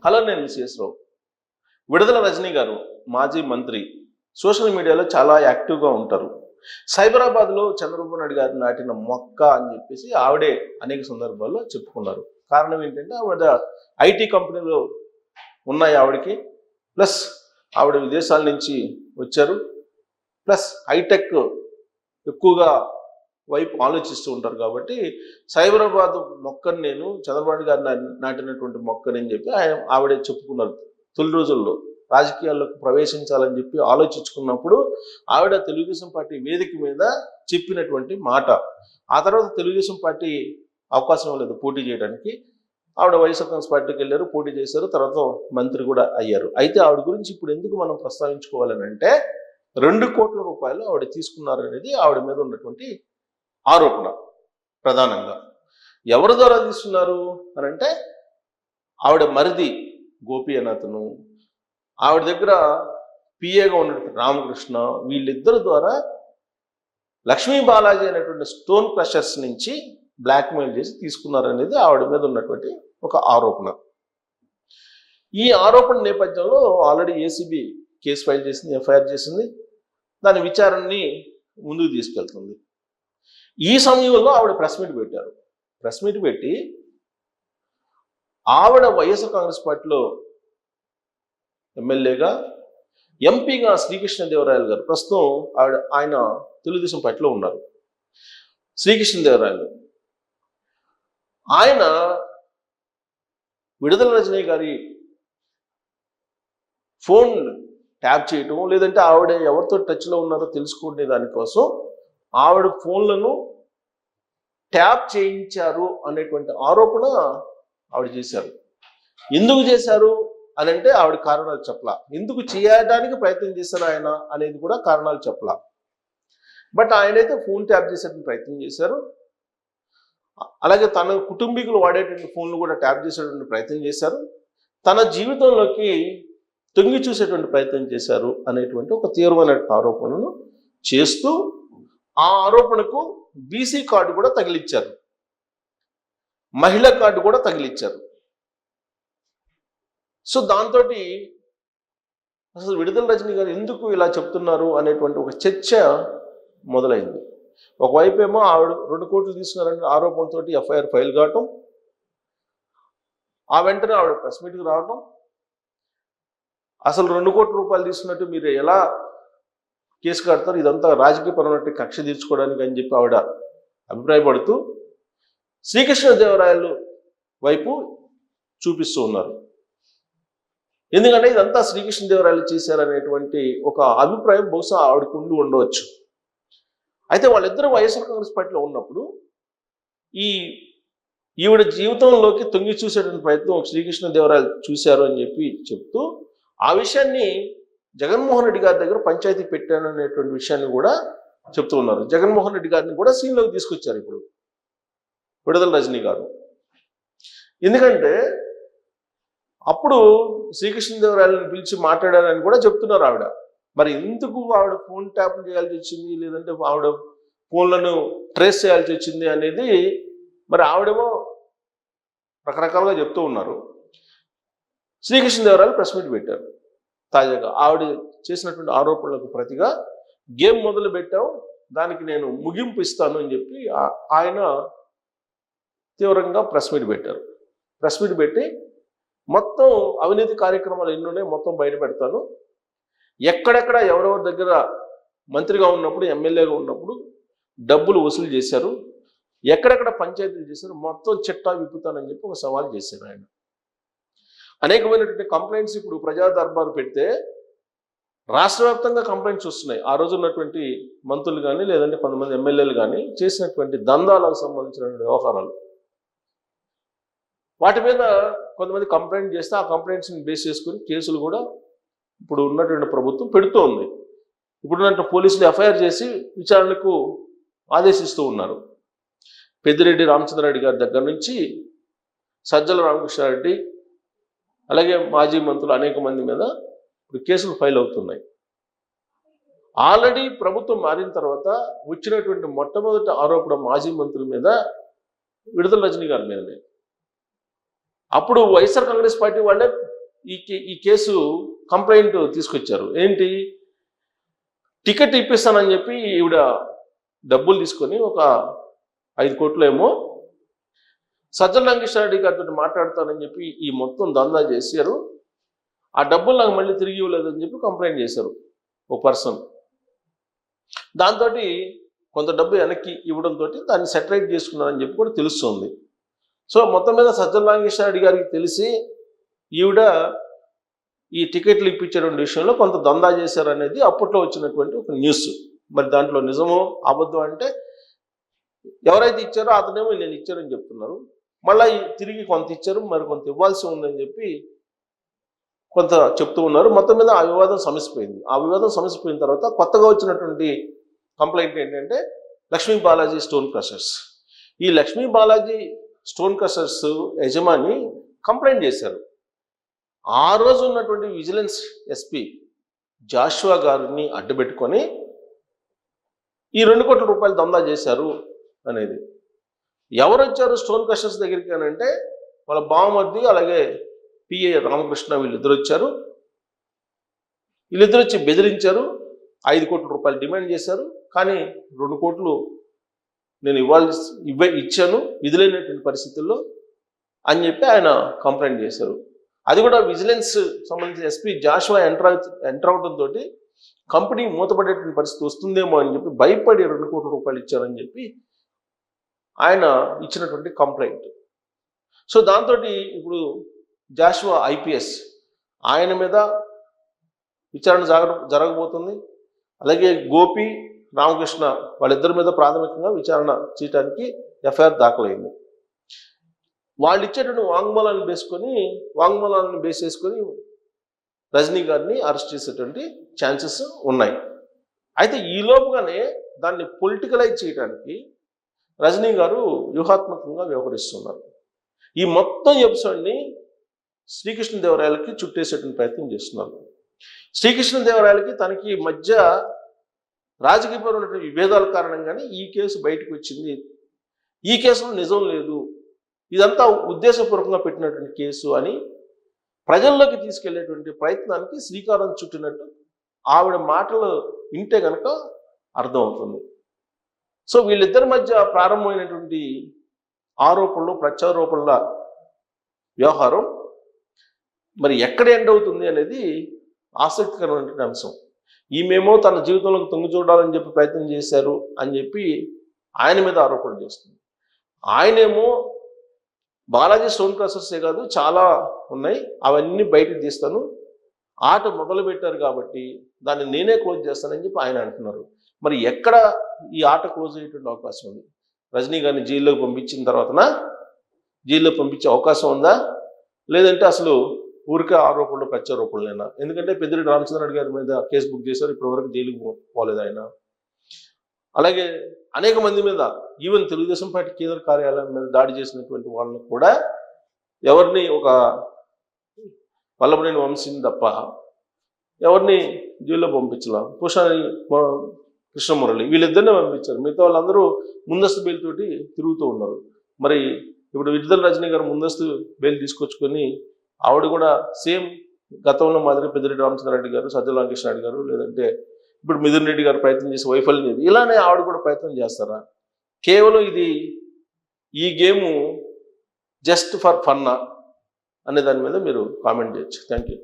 Hello, నేను CS రావు. విడుదల రజనీ గారు మాజీ మంత్రి, సోషల్ మీడియాలో చాలా యాక్టివ్గా ఉంటారు. సైబరాబాద్లో చంద్రబాబు నాయుడు గారు నాటిన మొక్క అని చెప్పేసి ఆవిడే అనేక సందర్భాల్లో చెప్పుకున్నారు. కారణం ఏంటంటే ఆవిడ ఐటీ కంపెనీలో ఉన్నాయి ఆవిడకి, ప్లస్ ఆవిడ విదేశాల నుంచి వచ్చారు, ప్లస్ హైటెక్ ఎక్కువగా వైపు ఆలోచిస్తూ ఉంటారు. కాబట్టి సైబరాబాద్ మొక్కని నేను చంద్రబాబు గారు నాటినటువంటి మొక్కని అని చెప్పి ఆవిడే చెప్పుకున్నారు. తొలి రోజుల్లో రాజకీయాల్లోకి ప్రవేశించాలని చెప్పి ఆలోచించుకున్నప్పుడు ఆవిడ తెలుగుదేశం పార్టీ వేదిక మీద చెప్పినటువంటి మాట. ఆ తర్వాత తెలుగుదేశం పార్టీ అవకాశం లేదు పోటీ చేయడానికి. ఆవిడ వైఎస్ఆర్ కాంగ్రెస్ పార్టీకి వెళ్ళారు, పోటీ చేశారు, తర్వాత మంత్రి కూడా అయ్యారు. అయితే ఆవిడ గురించి ఇప్పుడు ఎందుకు మనం ప్రస్తావించుకోవాలని అంటే 2 కోట్ల రూపాయలు ఆవిడ తీసుకున్నారు అనేది ఆవిడ మీద ఉన్నటువంటి ఆరోపణ. ప్రధానంగా ఎవరి ద్వారా తీసుకున్నారు అని అంటే ఆవిడ మరిది గోపి అని అతను, ఆవిడ దగ్గర పిఏగా ఉన్నటువంటి రామకృష్ణ, వీళ్ళిద్దరి ద్వారా లక్ష్మీ బాలాజీ అనేటువంటి స్టోన్ క్రషర్స్ నుంచి బ్లాక్మెయిల్ చేసి తీసుకున్నారు అనేది ఆవిడ మీద ఉన్నటువంటి ఒక ఆరోపణ. ఈ ఆరోపణ నేపథ్యంలో ఆల్రెడీ ఏసీబీ కేసు ఫైల్ చేసింది, ఎఫ్ఐఆర్ చేసింది, దాని విచారణని ముందుకు తీసుకెళ్తుంది. ఈ సమయంలో ఆవిడ ప్రెస్ మీట్ పెట్టారు. ప్రెస్ మీట్ పెట్టి ఆవిడ వైఎస్ఆర్ కాంగ్రెస్ పార్టీలో ఎమ్మెల్యేగా, ఎంపీగా శ్రీకృష్ణదేవరాయలు గారు, ప్రస్తుతం ఆయన తెలుగుదేశం పార్టీలో ఉన్నారు. శ్రీకృష్ణదేవరాయలు ఆయన విడుదల రజనీ గారి ఫోన్ ట్యాప్ చేయటం, లేదంటే ఆవిడ ఎవరితో టచ్లో ఉన్నారో తెలుసుకునే దానికోసం ఆవిడ ఫోన్లను ట్యాప్ చేయించారు అనేటువంటి ఆరోపణ ఆవిడ చేశారు. ఎందుకు చేశారు అని అంటే ఆవిడ కారణాలు చెప్పలా. ఎందుకు చేయడానికి ప్రయత్నం చేశారు ఆయన అనేది కూడా కారణాలు చెప్పలా. బట్ ఆయనైతే ఫోన్ ట్యాప్ చేసేటువంటి ప్రయత్నం చేశారు. అలాగే తన కుటుంబీకులు వాడేటువంటి ఫోన్లు కూడా ట్యాప్ చేసేటువంటి ప్రయత్నం చేశారు. తన జీవితంలోకి తొంగి చూసేటువంటి ప్రయత్నం చేశారు అనేటువంటి ఒక తీవ్రమైన ఆరోపణను చేస్తూ ఆ ఆరోపణకు బీసీ కార్డు కూడా తగిలిచ్చారు, మహిళా కార్డు కూడా తగిలిచ్చారు. సో దాంతో అసలు విడుదల రజనీ గారు ఎందుకు ఇలా చెప్తున్నారు అనేటువంటి ఒక చర్చ మొదలైంది. ఒకవైపు ఏమో ఆవిడ 2 కోట్లు తీసుకున్నారనే ఆరోపణతో ఎఫ్ఐఆర్ ఫైల్ కావటం, ఆ వెంటనే ఆవిడ ప్రెస్ మీట్కి రావటం, అసలు 2 కోట్ల రూపాయలు తీసుకున్నట్టు మీరు ఎలా కేసు కడతారు, ఇదంతా రాజకీయపరమైన కక్ష తీర్చుకోవడానికి అని చెప్పి ఆవిడ అభిప్రాయపడుతూ శ్రీకృష్ణదేవరాయలు వైపు చూపిస్తూ ఉన్నారు. ఎందుకంటే ఇదంతా శ్రీకృష్ణదేవరాయలు చేశారనేటువంటి ఒక అభిప్రాయం బహుశా ఆవిడకు ఉండవచ్చు. అయితే వాళ్ళిద్దరూ వైఎస్ఆర్ కాంగ్రెస్ పార్టీలో ఉన్నప్పుడు ఈవిడ జీవితంలోకి తొంగి చూసేటువంటి ప్రయత్నం శ్రీకృష్ణదేవరాయలు చూశారు అని చెప్పి చెప్తూ ఆ విషయాన్ని జగన్మోహన్ రెడ్డి గారి దగ్గర పంచాయతీ పెట్టాను అనేటువంటి విషయాన్ని కూడా చెప్తూ ఉన్నారు. జగన్మోహన్ రెడ్డి గారిని కూడా సీన్లోకి తీసుకొచ్చారు ఇప్పుడు విడుదల రజనీ గారు. ఎందుకంటే అప్పుడు శ్రీకృష్ణదేవరాయలను పిలిచి మాట్లాడారని కూడా చెప్తున్నారు ఆవిడ. మరి ఎందుకు ఆవిడ ఫోన్ ట్యాప్ చేయాల్సి వచ్చింది, లేదంటే ఆవిడ ఫోన్లను ట్రేస్ చేయాల్సి వచ్చింది అనేది మరి ఆవిడేమో రకరకాలుగా చెప్తూ ఉన్నారు. శ్రీకృష్ణదేవరాయలు ప్రెస్ మీట్ పెట్టారు. తాజాగా ఆవిడ చేసినటువంటి ఆరోపణలకు ప్రతిగా గేమ్ మొదలు పెట్టావు, దానికి నేను ముగింపు ఇస్తాను అని చెప్పి ఆయన తీవ్రంగా ప్రెస్ మీట్ పెట్టారు. ప్రెస్ మీట్ పెట్టి మొత్తం అవినీతి కార్యక్రమాలు ఎన్నున్నాయి మొత్తం బయట పెడతాను, ఎక్కడెక్కడ ఎవరెవరి దగ్గర మంత్రిగా ఉన్నప్పుడు, ఎమ్మెల్యేగా ఉన్నప్పుడు డబ్బులు వసూలు చేశారు, ఎక్కడెక్కడ పంచాయతీలు చేశారు, మొత్తం చిట్టా విప్పుతానని చెప్పి ఒక సవాల్ చేశారు ఆయన. అనేకమైనటువంటి కంప్లైంట్స్ ఇప్పుడు ప్రజా దర్బారు పెడితే రాష్ట్ర వ్యాప్తంగా కంప్లైంట్స్ వస్తున్నాయి. ఆ రోజు ఉన్నటువంటి మంత్రులు కానీ, లేదంటే కొంతమంది ఎమ్మెల్యేలు కానీ చేసినటువంటి దందాలకు సంబంధించినటువంటి వ్యవహారాలు, వాటి మీద కొంతమంది కంప్లైంట్ చేస్తే ఆ కంప్లైంట్స్ని బేస్ చేసుకుని కేసులు కూడా ఇప్పుడు ఉన్నటువంటి ప్రభుత్వం పెడుతూ ఉంది. ఇప్పుడున్నట్టు పోలీసులు ఎఫ్ఐఆర్ చేసి విచారణకు ఆదేశిస్తూ ఉన్నారు. పెద్దిరెడ్డి రామచంద్రారెడ్డి గారి దగ్గర నుంచి సజ్జల రామకృష్ణారెడ్డి, అలాగే మాజీ మంత్రులు అనేక మంది మీద ఇప్పుడు కేసులు ఫైల్ అవుతున్నాయి. ఆల్రెడీ ప్రభుత్వం మారిన తర్వాత వచ్చినటువంటి మొట్టమొదటి ఆరోపణ మాజీ మంత్రుల మీద విడుదల రజనీ గారి మీదనే. అప్పుడు వైఎస్ఆర్ కాంగ్రెస్ పార్టీ వాళ్ళే ఈ కేసు కంప్లైంట్ తీసుకొచ్చారు. ఏంటి, టికెట్ ఇప్పిస్తానని చెప్పి ఈవిడ డబ్బులు తీసుకొని ఒక 5 కోట్లు ఏమో సజ్జల రామకృష్ణారెడ్డి గారితో మాట్లాడతానని చెప్పి ఈ మొత్తం దందా చేశారు. ఆ డబ్బులు నాకు మళ్ళీ తిరిగి ఇవ్వలేదని చెప్పి కంప్లైంట్ చేశారు ఓ పర్సన్. దాంతో కొంత డబ్బు వెనక్కి ఇవ్వడంతో దాన్ని సెటరైట్ చేసుకున్నారని చెప్పి కూడా తెలుస్తుంది. సో మొత్తం మీద సజ్జల రామకృష్ణారెడ్డి గారికి తెలిసి ఈవిడ ఈ టికెట్లు ఇప్పించేటువంటి విషయంలో కొంత దందా చేశారనేది అప్పట్లో వచ్చినటువంటి ఒక న్యూస్. మరి దాంట్లో నిజమో అబద్ధం అంటే ఎవరైతే ఇచ్చారో అతనేమో నేను ఇచ్చారని చెప్తున్నారు. మళ్ళీ తిరిగి కొంత ఇచ్చారు, మరి కొంత ఇవ్వాల్సి ఉందని చెప్పి కొంత చెప్తూ ఉన్నారు. మొత్తం మీద ఆ వివాదం సమసిపోయింది. ఆ వివాదం సమసిపోయిన తర్వాత కొత్తగా వచ్చినటువంటి కంప్లైంట్ ఏంటంటే లక్ష్మీ బాలాజీ స్టోన్ క్రషర్స్. ఈ లక్ష్మీ బాలాజీ స్టోన్ క్రషర్స్ యజమాని కంప్లైంట్ చేశారు. ఆ రోజు ఉన్నటువంటి విజిలెన్స్ ఎస్పీ జాషువా గారిని అడ్డుపెట్టుకొని ఈ 2 కోట్ల రూపాయలు దందా చేశారు అనేది. ఎవరు వచ్చారు స్టోన్ క్రషర్స్ దగ్గరికి అని అంటే వాళ్ళ బావమర్ది అలాగే పిఏ రామకృష్ణ వీళ్ళిద్దరు వచ్చారు. వీళ్ళిద్దరు వచ్చి బెదిరించారు. 5 కోట్ల రూపాయలు డిమాండ్ చేశారు. కానీ 2 కోట్లు నేను ఇచ్చాను విధులైనటువంటి పరిస్థితుల్లో అని చెప్పి ఆయన కంప్లైంట్ చేశారు. అది కూడా విజిలెన్స్ సంబంధించిన ఎస్పీ జాషువా ఎంటర్ అవడంతో కంపెనీ మూతపడేటువంటి పరిస్థితి వస్తుందేమో అని చెప్పి భయపడి 2 కోట్ల రూపాయలు ఇచ్చారని చెప్పి ఆయన ఇచ్చినటువంటి కంప్లైంట్. సో దాంతో ఇప్పుడు జాషువా ఐపీఎస్ ఆయన మీద విచారణ జరగబోతుంది. అలాగే గోపి రామకృష్ణ వాళ్ళిద్దరి మీద ప్రాథమికంగా విచారణ చేయడానికి ఎఫ్ఐఆర్ దాఖలైంది. వాళ్ళు ఇచ్చేటువంటి వాంగ్మూలాలను బేస్ చేసుకొని రజనీ గారిని అరెస్ట్ చేసేటువంటి ఛాన్సెస్ ఉన్నాయి. అయితే ఈ లోపుగానే దాన్ని పొలిటికలైజ్ చేయడానికి రజనీ గారు వ్యూహాత్మకంగా వ్యవహరిస్తున్నారు. ఈ మొత్తం ఎపిసోడ్ని శ్రీకృష్ణదేవరాయలకి చుట్టేసేటువంటి ప్రయత్నం చేస్తున్నారు. శ్రీకృష్ణదేవరాయలకి తనకి మధ్య రాజకీయపరమైనటువంటి విభేదాల కారణంగానే ఈ కేసు బయటకు వచ్చింది. ఈ కేసులో నిజం లేదు, ఇదంతా ఉద్దేశపూర్వకంగా పెట్టినటువంటి కేసు అని ప్రజల్లోకి తీసుకెళ్లేటువంటి ప్రయత్నానికి శ్రీకారం చుట్టినట్టు ఆవిడ మాటలు వింటే కనుక అర్థమవుతుంది. సో వీళ్ళిద్దరి మధ్య ప్రారంభమైనటువంటి ఆరోపణలు ప్రత్యారోపణల వ్యవహారం మరి ఎక్కడ ఎండ్ అవుతుంది అనేది ఆసక్తికరమైనటువంటి అంశం. ఈమెమో తన జీవితంలోకి తొంగి చూడాలని చెప్పి ప్రయత్నం చేశారు అని చెప్పి ఆయన మీద ఆరోపణలు చేస్తుంది. ఆయనేమో బాలాజీ స్టోన్ క్రషర్సే కాదు చాలా ఉన్నాయి, అవన్నీ బయటకు తీస్తాను, ఆట మొదలు పెట్టారు కాబట్టి దాన్ని నేనే క్లోజ్ చేస్తానని చెప్పి ఆయన అంటున్నారు. మరి ఎక్కడ ఈ ఆట క్లోజ్ అయ్యేటువంటి అవకాశం ఉంది? రజనీ గారిని జైల్లోకి పంపించిన తర్వాతన జైల్లో పంపించే అవకాశం ఉందా, లేదంటే అసలు ఊరికే ఆరోపణలు ప్రత్యారోపణలేనా? ఎందుకంటే పెద్దిరెడ్డి రామచంద్రరెడ్డి గారి మీద కేసు బుక్ చేశారు, ఇప్పటివరకు జైలుకి పోలేదు ఆయన. అలాగే అనేక మంది మీద, ఈవెన్ తెలుగుదేశం పార్టీ కేంద్ర కార్యాలయం మీద దాడి చేసినటువంటి వాళ్ళని కూడా ఎవరిని, ఒక వల్లభనేని వంశీని తప్ప ఎవరిని జైల్లో పంపించలా. పూషాని కృష్ణమురళి వీళ్ళిద్దరినే పంపించారు. మిగతా వాళ్ళందరూ ముందస్తు బెయిల్ తోటి తిరుగుతూ ఉన్నారు. మరి ఇప్పుడు విడుదల రజనీ గారు ముందస్తు బెయిల్ తీసుకొచ్చుకొని ఆవిడ కూడా సేమ్ గతంలో మాదిరి పెద్దిరెడ్డి రామచంద్రరెడ్డి గారు, సజ్జల రామకృష్ణారెడ్డి గారు, లేదంటే ఇప్పుడు మిథున్ రెడ్డి గారు ప్రయత్నం చేసి వైఫల్యం ఇది, ఇలానే ఆవిడ కూడా ప్రయత్నం చేస్తారా? కేవలం ఇది ఈ గేము జస్ట్ ఫర్ ఫన్నా అనే దాని మీద మీరు కామెంట్ చేయొచ్చు. Thank you.